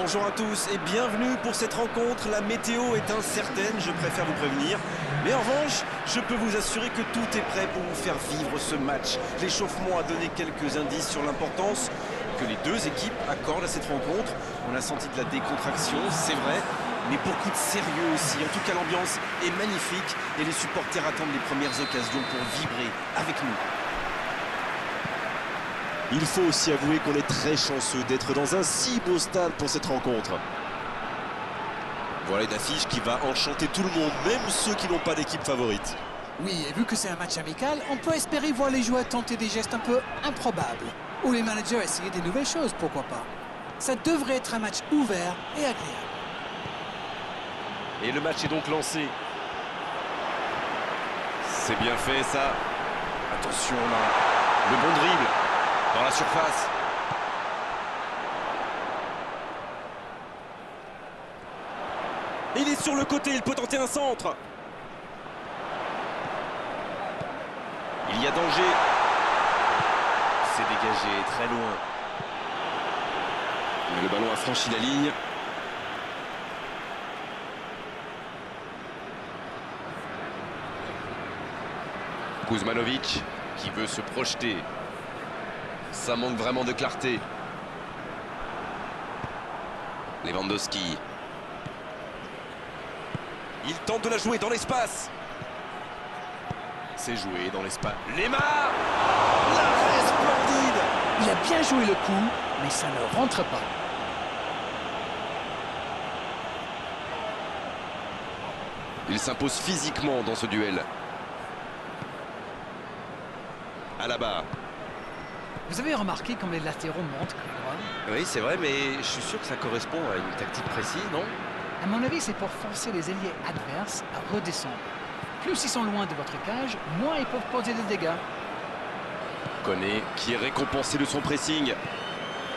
Bonjour à tous et bienvenue pour cette rencontre. La météo est incertaine, je préfère vous prévenir. Mais en revanche, je peux vous assurer que tout est prêt pour vous faire vivre ce match. L'échauffement a donné quelques indices sur l'importance que les deux équipes accordent à cette rencontre. On a senti de la décontraction, c'est vrai, mais beaucoup de sérieux aussi. En tout cas, l'ambiance est magnifique et les supporters attendent les premières occasions pour vibrer avec nous. Il faut aussi avouer qu'on est très chanceux d'être dans un si beau stade pour cette rencontre. Voilà une affiche qui va enchanter tout le monde, même ceux qui n'ont pas d'équipe favorite. Oui, et vu que c'est un match amical, on peut espérer voir les joueurs tenter des gestes un peu improbables. Ou les managers essayer des nouvelles choses, pourquoi pas. Ça devrait être un match ouvert et agréable. Et le match est donc lancé. C'est bien fait ça. Attention là, le bon dribble dans la surface. Il est sur le côté, il peut tenter un centre. Il y a danger. C'est dégagé très loin. Mais le ballon a franchi la ligne. Kuzmanovic qui veut se projeter. Ça manque vraiment de clarté. Lewandowski. Il tente de la jouer dans l'espace. C'est joué dans l'espace. Lemar. L'arrêt splendide. Il a bien joué le coup, mais ça ne rentre pas. Il s'impose physiquement dans ce duel. Alaba. Vous avez remarqué comme les latéraux montent, Grégoire? Oui, c'est vrai, mais je suis sûr que ça correspond à une tactique précise, non? À mon avis, c'est pour forcer les ailiers adverses à redescendre. Plus ils sont loin de votre cage, moins ils peuvent causer de dégâts. Koné qui est récompensé de son pressing.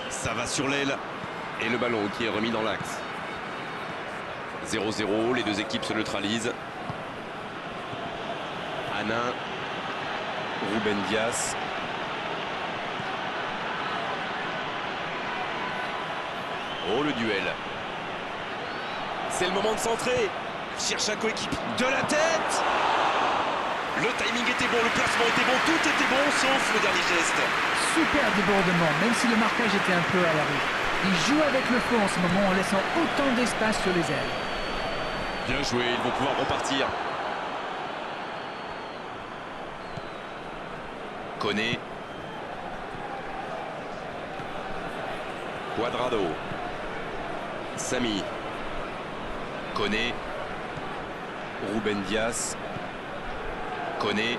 Ça va sur l'aile. Et le ballon qui est remis dans l'axe. 0-0, les deux équipes se neutralisent. Hanin. Ruben Dias. Oh, le duel. C'est le moment de centrer. Cherche un coéquipier. De la tête. Le timing était bon, le placement était bon, tout était bon, sauf le dernier geste. Super débordement, même si le marquage était un peu à la rue. Il joue avec le feu en ce moment en laissant autant d'espace sur les ailes. Bien joué, ils vont pouvoir repartir. Koné. Cuadrado. Sami. Koné. Ruben Dias. Koné.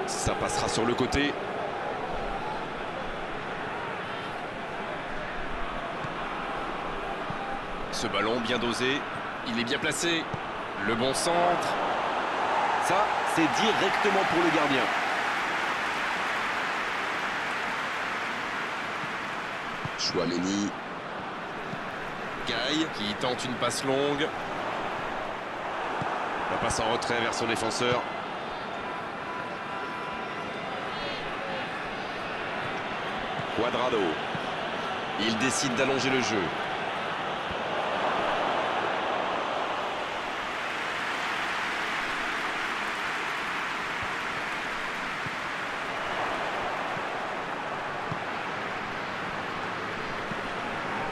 Ça passera sur le côté. Ce ballon bien dosé. Il est bien placé. Le bon centre. Ça, c'est directement pour le gardien. Chouameni. Gaï qui tente une passe longue. La passe en retrait vers son défenseur. Cuadrado. Il décide d'allonger le jeu.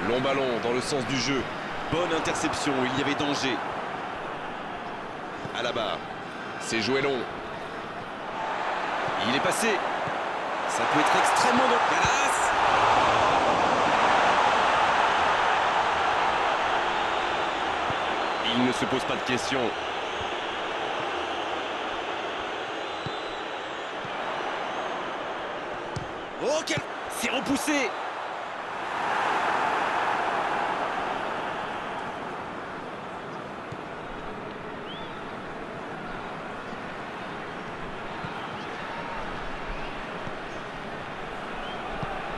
Long ballon dans le sens du jeu. Bonne interception, il y avait danger. Alaba. C'est joué long. Il est passé. Ça peut être extrêmement dangereux. Il ne se pose pas de questions. Oh, quel... C'est repoussé.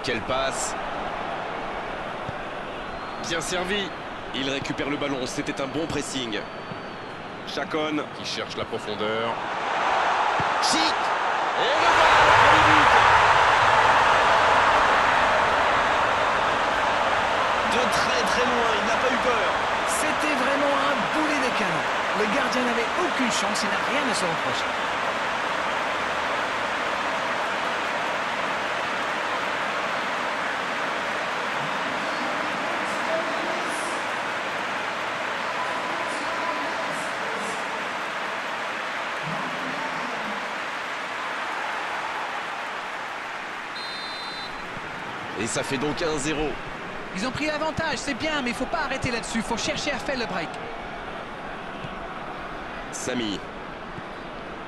Quelle passe. Bien servi. Il récupère le ballon, c'était un bon pressing. Chacon qui cherche la profondeur. Chic. Et le ballon, De très très loin, il n'a pas eu peur. C'était vraiment un boulet de canon. Le gardien n'avait aucune chance, il n'a rien à se reprocher. Et ça fait donc 1-0. Ils ont pris l'avantage, c'est bien, mais il ne faut pas arrêter là-dessus. Il faut chercher à faire le break. Samy.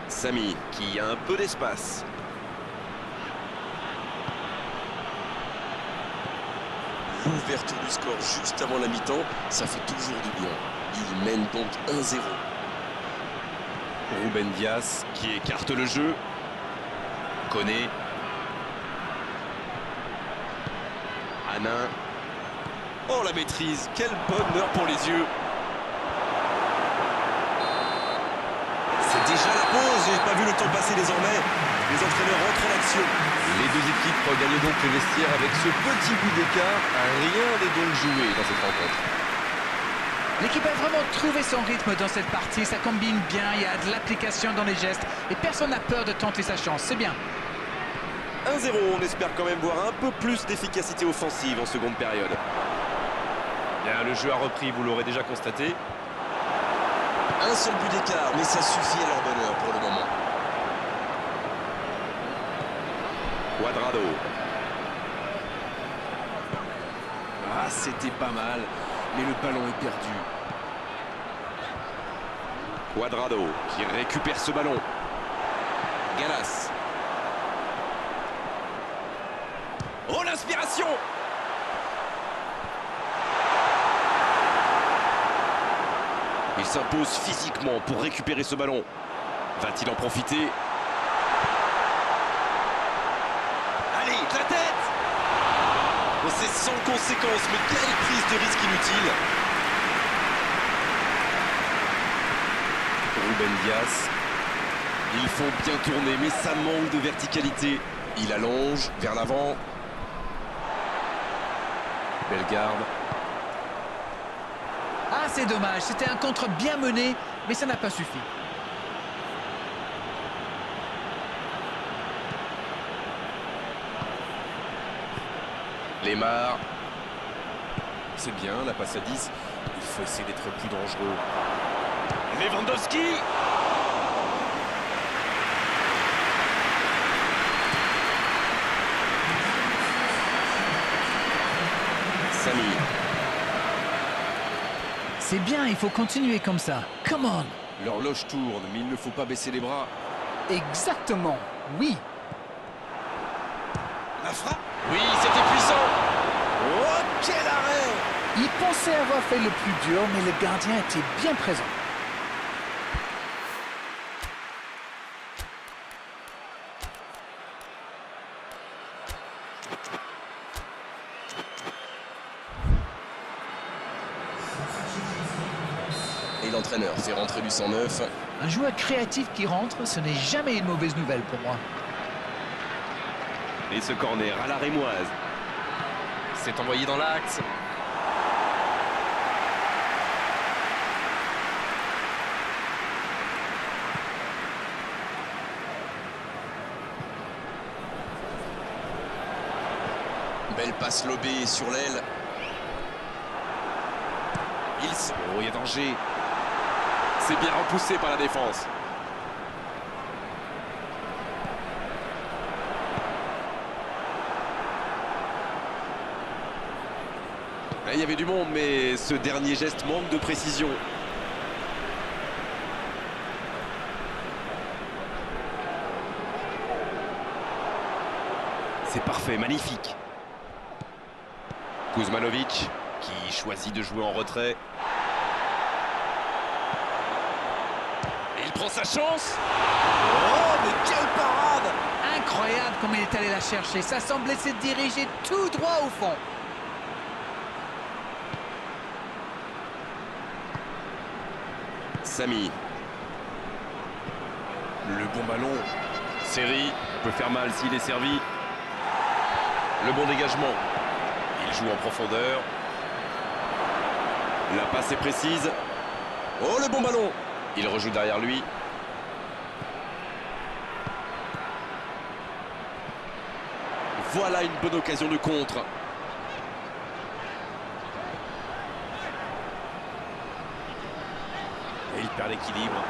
Samy qui a un peu d'espace. L'ouverture du score juste avant la mi-temps, ça fait toujours du bien. Il mène donc 1-0. Ruben Dias qui écarte le jeu. Koné. Hanin. Oh la maîtrise, quel bonheur pour les yeux. C'est déjà la pause, j'ai pas vu le temps passer désormais. Les entraîneurs rentrent en action. Les deux équipes regagnent donc le vestiaire avec ce petit but d'écart. Rien n'est donc joué dans cette rencontre. L'équipe a vraiment trouvé son rythme dans cette partie. Ça combine bien, il y a de l'application dans les gestes. Et personne n'a peur de tenter sa chance, c'est bien. 1-0, on espère quand même voir un peu plus d'efficacité offensive en seconde période. Bien, le jeu a repris, vous l'aurez déjà constaté. Un seul but d'écart, mais ça suffit à leur bonheur pour le moment. Cuadrado. Ah, c'était pas mal, mais le ballon est perdu. Cuadrado qui récupère ce ballon. Gallas. Oh, l'inspiration! Il s'impose physiquement pour récupérer ce ballon. Va-t-il en profiter? Allez, de la tête! Oh, c'est sans conséquence, mais quelle prise de risque inutile! Ruben Dias. Ils font bien tourner, mais ça manque de verticalité. Il allonge vers l'avant. Bellegarde. Ah, c'est dommage, c'était un contre bien mené, mais ça n'a pas suffi. Lemar. C'est bien, la passe à 10. Il faut essayer d'être plus dangereux. Lewandowski! Samy. C'est bien, il faut continuer comme ça. Come on! L'horloge tourne, mais il ne faut pas baisser les bras. Exactement, oui. La frappe! Oui, c'était puissant. Oh, quel arrêt! Il pensait avoir fait le plus dur, mais le gardien était bien présent. Et l'entraîneur fait rentrer du 109. Un joueur créatif qui rentre, ce n'est jamais une mauvaise nouvelle pour moi. Et ce corner à la rémoise. C'est envoyé dans l'axe. Belle passe lobée sur l'aile. Oh, il y a danger. C'est bien repoussé par la défense. Il y avait du monde, mais ce dernier geste manque de précision. C'est parfait, magnifique. Kuzmanovic qui choisit de jouer en retrait. Et il prend sa chance. Oh, mais quelle parade! Incroyable comme il est allé la chercher. Ça semblait se diriger tout droit au fond. Samy. Le bon ballon. Série peut faire mal s'il est servi. Le bon dégagement. Il joue en profondeur. La passe est précise. Oh, le bon ballon. Il rejoue derrière lui. Voilà une bonne occasion de contre. Et il perd l'équilibre.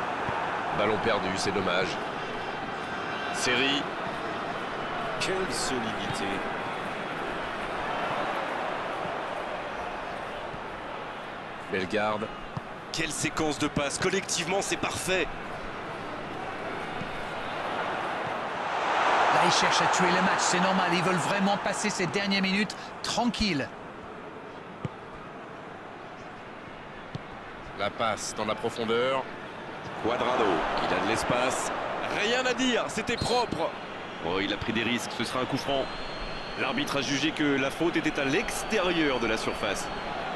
Ballon perdu, c'est dommage. Série. Quelle solidité. Belle garde. Quelle séquence de passes. Collectivement, c'est parfait. Là, ils cherchent à tuer le match, c'est normal. Ils veulent vraiment passer ces dernières minutes tranquilles. La passe dans la profondeur. Cuadrado, il a de l'espace. Rien à dire, c'était propre. Oh, il a pris des risques, ce sera un coup franc. L'arbitre a jugé que la faute était à l'extérieur de la surface.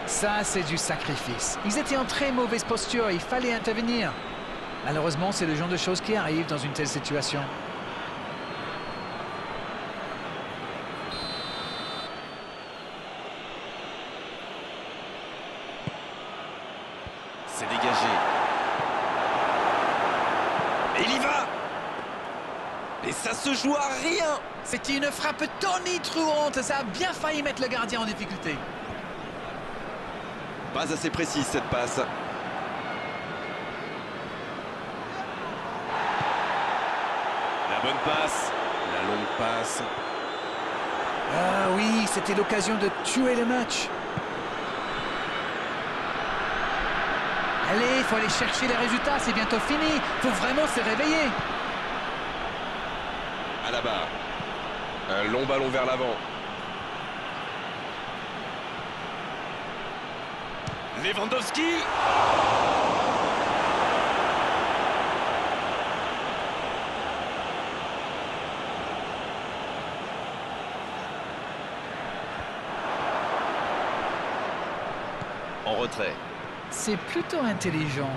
Ça, c'est du sacrifice. Ils étaient en très mauvaise posture, il fallait intervenir. Malheureusement, c'est le genre de choses qui arrivent dans une telle situation. C'est dégagé. Et il y va. Et ça se joue à rien. C'était une frappe tonitruante, ça a bien failli mettre le gardien en difficulté. Pas assez précise cette passe. La bonne passe. La longue passe. Ah oui, c'était l'occasion de tuer le match. Allez, il faut aller chercher les résultats, c'est bientôt fini. Il faut vraiment se réveiller. À la barre. Un long ballon vers l'avant. Lewandowski. En retrait. C'est plutôt intelligent.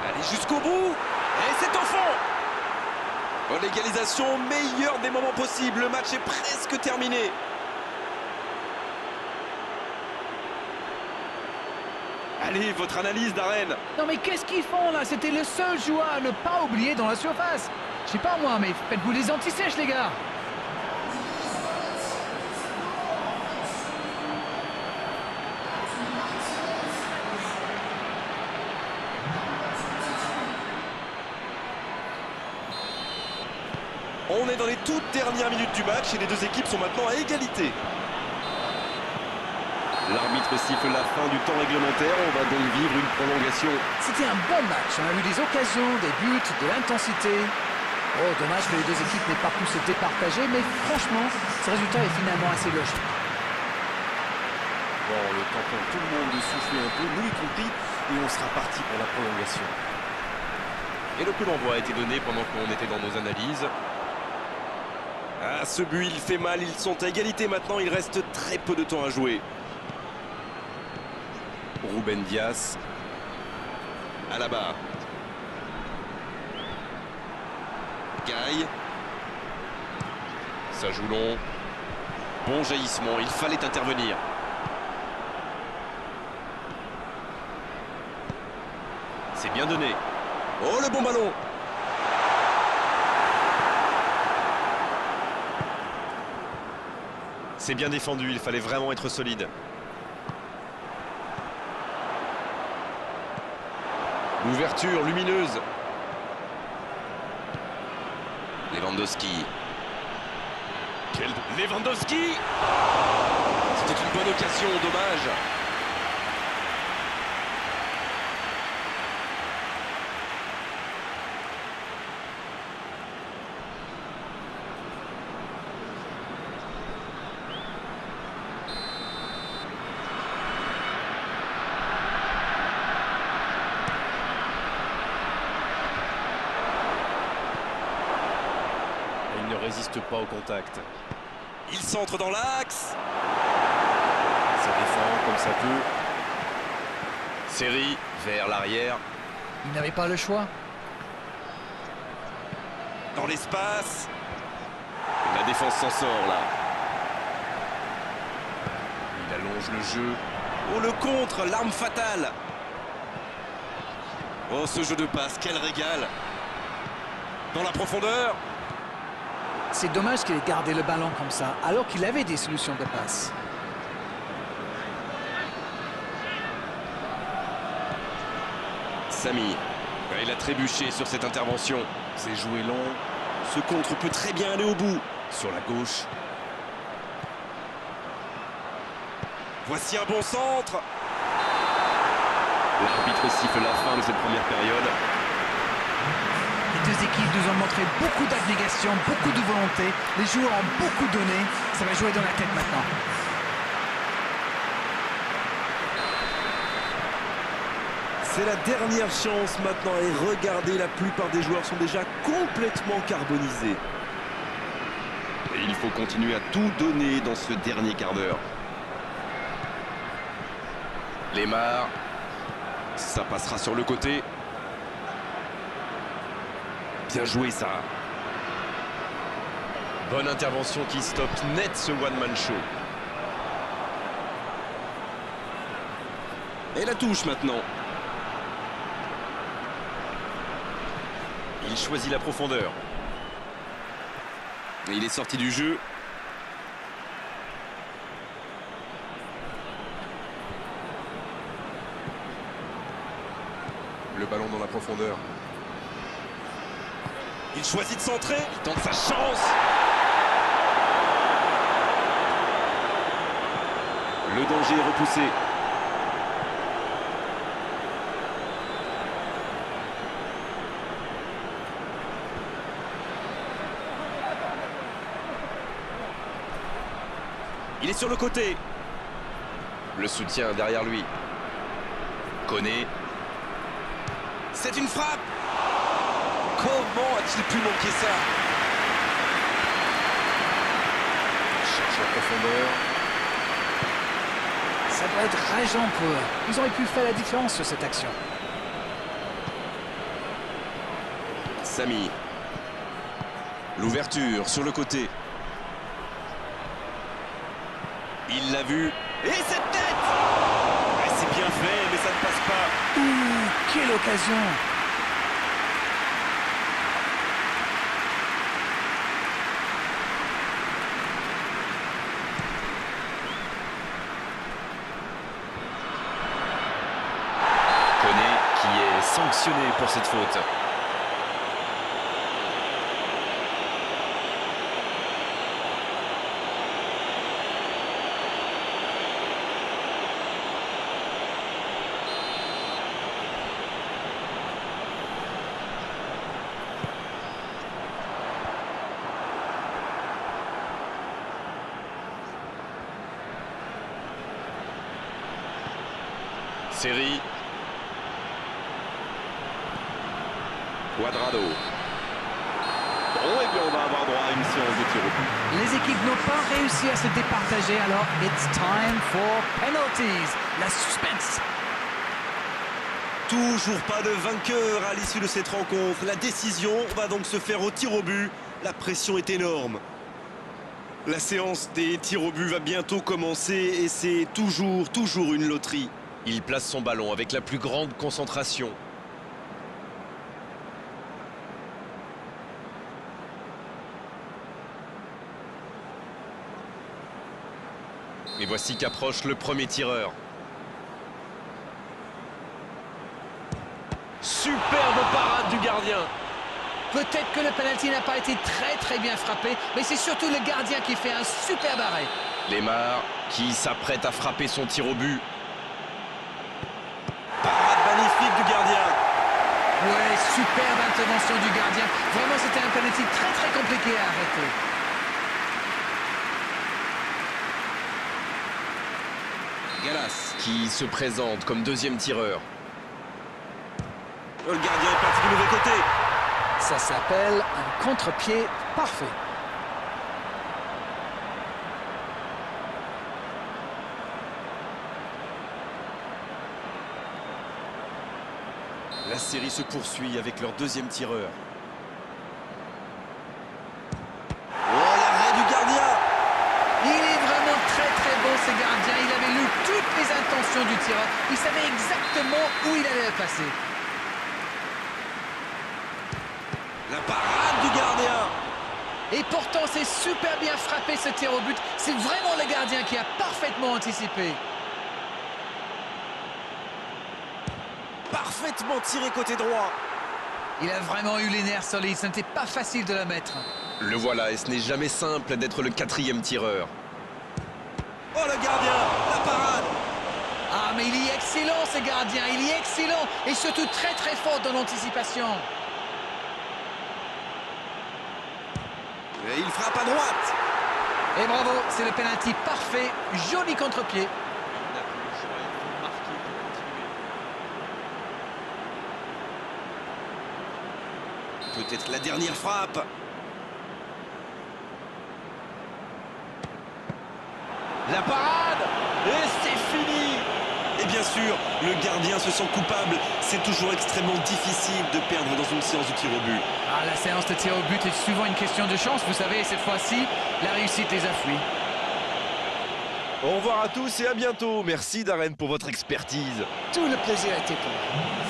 Allez jusqu'au bout. Et c'est au fond. Oh, l'égalisation, meilleur des moments possibles. Le match est presque terminé. Allez, votre analyse, Darren. Non mais qu'est-ce qu'ils font là? C'était le seul joueur à ne pas oublier dans la surface. Je sais pas moi, mais faites-vous des anti-sèches les gars. On est dans les toutes dernières minutes du match et les deux équipes sont maintenant à égalité. L'arbitre siffle la fin du temps réglementaire. On va donc vivre une prolongation. C'était un bon match, on a eu des occasions, des buts, de l'intensité. Oh, dommage que les deux équipes n'aient pas pu se départager, mais franchement, ce résultat est finalement assez logique. Bon, le temps pour tout le monde de souffler un peu, nous y compris, et on sera parti pour la prolongation. Et le coup d'envoi a été donné pendant qu'on était dans nos analyses. Ah, ce but, il fait mal. Ils sont à égalité maintenant. Il reste très peu de temps à jouer. Ruben Dias. À la barre. Gaï. Ça joue long. Bon jaillissement, il fallait intervenir. C'est bien donné. Oh, le bon ballon. C'est bien défendu, il fallait vraiment être solide. L'ouverture lumineuse. Lewandowski. Lewandowski. C'était une bonne occasion, dommage. Il ne résiste pas au contact. Il centre dans l'axe. Ça défend comme ça peut. Série vers l'arrière. Il n'avait pas le choix. Dans l'espace. La défense s'en sort là. Il allonge le jeu. Oh, le contre, l'arme fatale. Oh, ce jeu de passe, quel régal. Dans la profondeur. C'est dommage qu'il ait gardé le ballon comme ça, alors qu'il avait des solutions de passe. Samy, il a trébuché sur cette intervention. C'est joué long. Ce contre peut très bien aller au bout. Sur la gauche. Voici un bon centre. L'arbitre siffle la fin de cette première période. Les deux équipes nous ont montré beaucoup d'abnégation, beaucoup de volonté. Les joueurs ont beaucoup donné. Ça va jouer dans la tête maintenant. C'est la dernière chance maintenant. Et regardez, la plupart des joueurs sont déjà complètement carbonisés. Et il faut continuer à tout donner dans ce dernier quart d'heure. Lemar. Ça passera sur le côté. Bien joué ça. Bonne intervention qui stoppe net ce one-man show. Et la touche maintenant. Il choisit la profondeur. Et il est sorti du jeu. Le ballon dans la profondeur. Il choisit de centrer. Il tente sa chance. Le danger est repoussé. Il est sur le côté. Le soutien derrière lui. Koné. C'est une frappe. Comment a-t-il pu manquer ça? Cherche la profondeur. Ça doit être rageant pour eux. Ils auraient pu faire la différence sur cette action. Samy. L'ouverture sur le côté. Il l'a vu. Et cette tête! Ouais, c'est bien fait, mais ça ne passe pas. Ouh, quelle occasion! Koné qui est sanctionné pour cette faute. Série. Cuadrado. Oh, et bien on va avoir droit à une séance de tir au but. Les équipes n'ont pas réussi à se départager, alors it's time for penalties. La suspense. Toujours pas de vainqueur à l'issue de cette rencontre. La décision va donc se faire au tir au but. La pression est énorme. La séance des tirs au but va bientôt commencer et c'est toujours une loterie. Il place son ballon avec la plus grande concentration. Et voici qu'approche le premier tireur. Superbe parade du gardien. Peut-être que le penalty n'a pas été très bien frappé, mais c'est surtout le gardien qui fait un superbe arrêt. Lemar qui s'apprête à frapper son tir au but. Parade magnifique du gardien. Ouais, superbe intervention du gardien. Vraiment, c'était un penalty très compliqué à arrêter. Gallas qui se présente comme deuxième tireur. Le gardien est parti du mauvais côté. Ça s'appelle un contre-pied parfait. La série se poursuit avec leur deuxième tireur. Oh, l'arrêt du gardien! Il est vraiment très bon, ce gardien. Il avait lu toutes les intentions du tireur. Il savait exactement où il allait le placer. La parade du gardien. Et pourtant, c'est super bien frappé ce tir au but. C'est vraiment le gardien qui a parfaitement anticipé. Parfaitement tiré côté droit. Il a vraiment eu les nerfs solides. Ce n'était pas facile de la mettre. Le voilà, et ce n'est jamais simple d'être le 4e tireur. Oh, le gardien, la parade. Ah, mais il est excellent, ce gardien. Il est excellent. Et surtout très très fort dans l'anticipation. Et il frappe à droite. Et bravo, c'est le penalty parfait. Joli contre-pied. Peut-être la dernière frappe. La parade. Et c'est fini. Et bien sûr, le gardien se sent coupable. C'est toujours extrêmement difficile de perdre dans une séance de tir au but. Ah, la séance de tir au but est souvent une question de chance. Vous savez, cette fois-ci, la réussite les a fui. Au revoir à tous et à bientôt. Merci Darren pour votre expertise. Tout le plaisir a été pour moi.